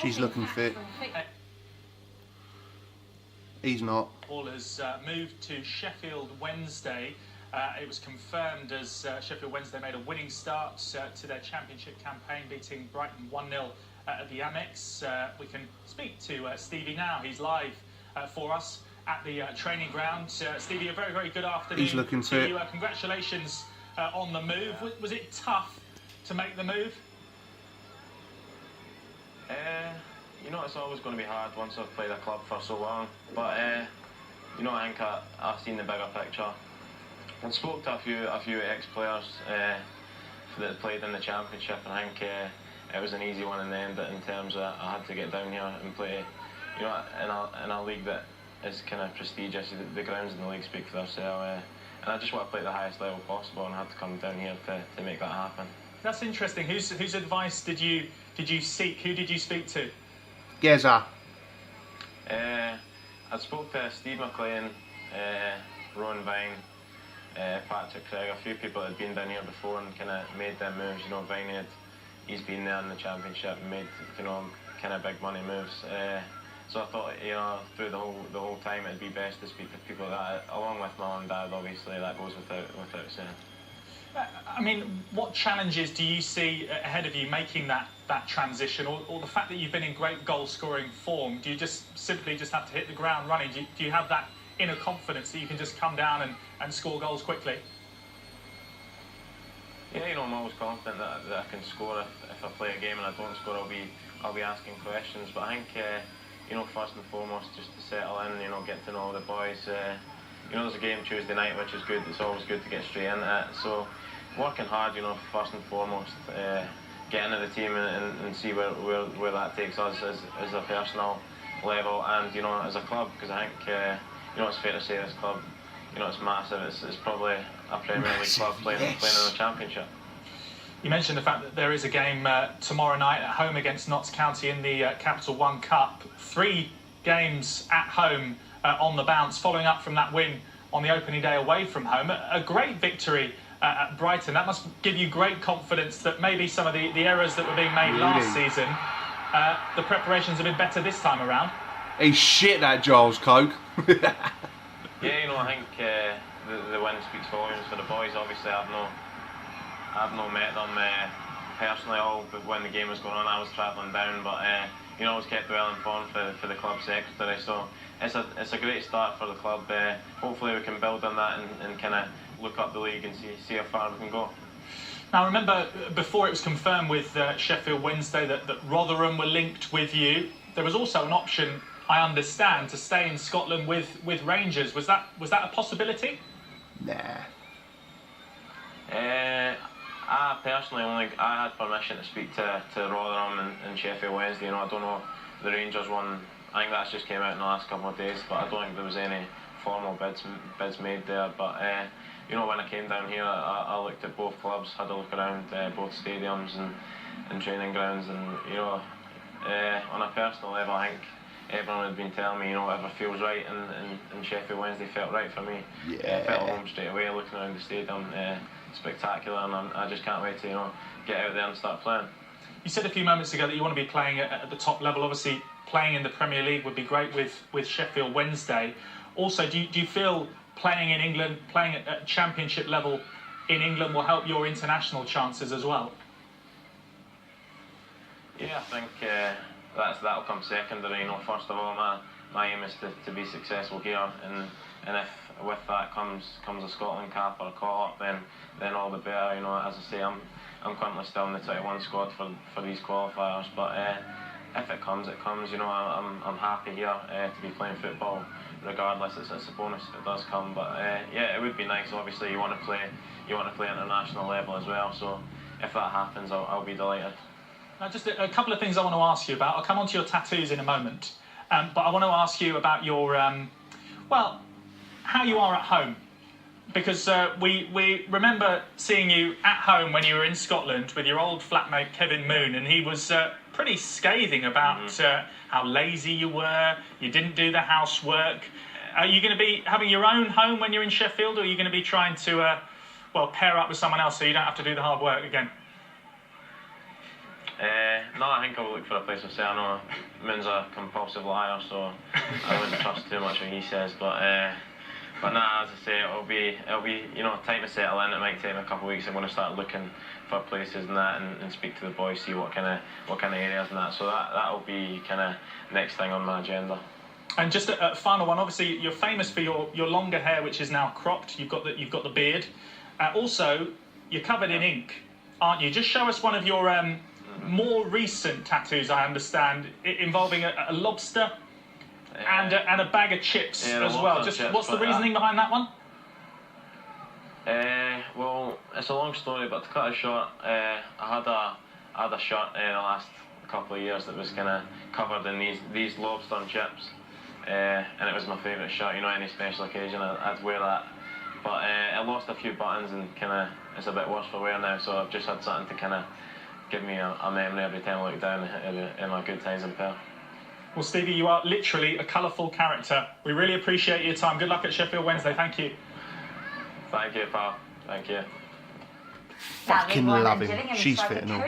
She's looking fit. He's not. Ball has moved to Sheffield Wednesday. It was confirmed as Sheffield Wednesday made a winning start to their championship campaign, beating Brighton 1-0 at the Amex. We can speak to Stevie now. He's live for us at the training ground. Stevie, a very, very good afternoon. He's looking fit. You. Congratulations on the move. Was it tough to make the move? You know, it's always going to be hard once I've played a club for so long. But you know, I think I've seen the bigger picture. I spoke to a few ex-players that played in the Championship, and I think it was an easy one in the end. In terms of I had to get down here and play, you know, in a league that is kind of prestigious. The grounds in the league speak for themselves, and I just want to play at the highest level possible, and I had to come down here to make that happen. That's interesting. Whose advice did you seek? Who did you speak to? Geza. I spoke to Steve McLean, Rowan Vine, Patrick Craig, a few people that had been down here before and kind of made them moves. You know, Vine he's been there in the Championship and made, you know, kind of big money moves. So I thought, you know, through the whole time it'd be best to speak to people like that, along with my mum and dad. Obviously, that goes without saying. I mean, what challenges do you see ahead of you making that transition, or the fact that you've been in great goal-scoring form? Do you simply have to hit the ground running? Do you have that inner confidence that you can just come down and score goals quickly? Yeah, you know, I'm always confident that I can score. If I play a game and I don't score, I'll be asking questions. But I think, you know, first and foremost, just to settle in, you know, get to know the boys. You know, there's a game Tuesday night, which is good. It's always good to get straight into it. So, working hard, you know, first and foremost, get into the team and see where that takes us as a personal level, and, you know, as a club, because I think, you know, it's fair to say this club, you know, it's massive. It's probably a Premier League club playing in the Championship. You mentioned the fact that there is a game tomorrow night at home against Notts County in the Capital One Cup. 3 games at home on the bounce, following up from that win on the opening day away from home. A great victory at Brighton. That must give you great confidence that maybe some of the errors that were being made last season, the preparations have been better this time around. He's shit, that Giles Coke. Yeah, you know, I think the win speaks volumes for the boys. Obviously, I've not met them personally all, but when the game was going on, I was travelling down. But you know, I was kept well informed for the club secretary. So it's a great start for the club. Hopefully, we can build on that and kind of look up the league and see how far we can go. Now, remember, before it was confirmed with Sheffield Wednesday that Rotherham were linked with you, there was also an option, I understand, to stay in Scotland with Rangers. Was that a possibility? Nah. I personally I had permission to speak to Rotherham and Sheffield Wednesday. You know, I don't know the Rangers one. I think that's just came out in the last couple of days, but I don't think there was any formal bids made there. But you know, when I came down here, I looked at both clubs, had a look around both stadiums and training grounds, and, you know, on a personal level, I think everyone had been telling me, you know, whatever feels right, and Sheffield Wednesday felt right for me. Yeah. Felt home straight away, looking around the stadium, spectacular, and I just can't wait to, you know, get out there and start playing. You said a few moments ago that you want to be playing at the top level. Obviously, playing in the Premier League would be great with Sheffield Wednesday. Also, do you feel playing in England, playing at Championship level in England will help your international chances as well? Yeah, I think that'll come secondary. You know, first of all, my aim is to be successful here, and if with that comes a Scotland cap or a call-up, then all the better. You know, as I say, I'm currently still in the 21 squad for these qualifiers, but if it comes, it comes. You know, I'm happy here to be playing football. Regardless, it's a bonus if it does come. But yeah, it would be nice. Obviously, you want to play international level as well. So if that happens, I'll be delighted. Now, just a couple of things I want to ask you about. I'll come on to your tattoos in a moment, but I want to ask you about your how you are at home, because we remember seeing you at home when you were in Scotland with your old flatmate Kevin Moon, and he was pretty scathing about how lazy you were. You didn't do the housework. Are you going to be having your own home when you're in Sheffield, or are you going to be trying to pair up with someone else so you don't have to do the hard work again? No, I think I'll look for a place to stay. I know Moon's a compulsive liar, so I wouldn't trust too much what he says. But nah, as I say, it'll be time to settle in. It might take me a couple of weeks. I'm going to start looking for places and that, and speak to the boys, see what kind of areas and that. So that'll be kind of next thing on my agenda. And just a final one. Obviously, you're famous for your longer hair, which is now cropped. You've got the beard. Also, you're covered in ink, aren't you? Just show us one of your more recent tattoos. I understand, involving a lobster and a bag of chips as well. Just chips, what's the reasoning behind that one? Well, it's a long story, but to cut it short, I had a shirt in the last couple of years that was kind of covered in these lobster and chips, and it was my favourite shirt. You know, any special occasion, I'd wear that. But I lost a few buttons and it's a bit worse for wear now. So I've just had something to kind of give me a memory every time I look down in my good times in Perth. Well, Stevie, you are literally a colourful character. We really appreciate your time. Good luck at Sheffield Wednesday. Thank you. Thank you, pal. Thank you. Fucking love him. She's fitting on.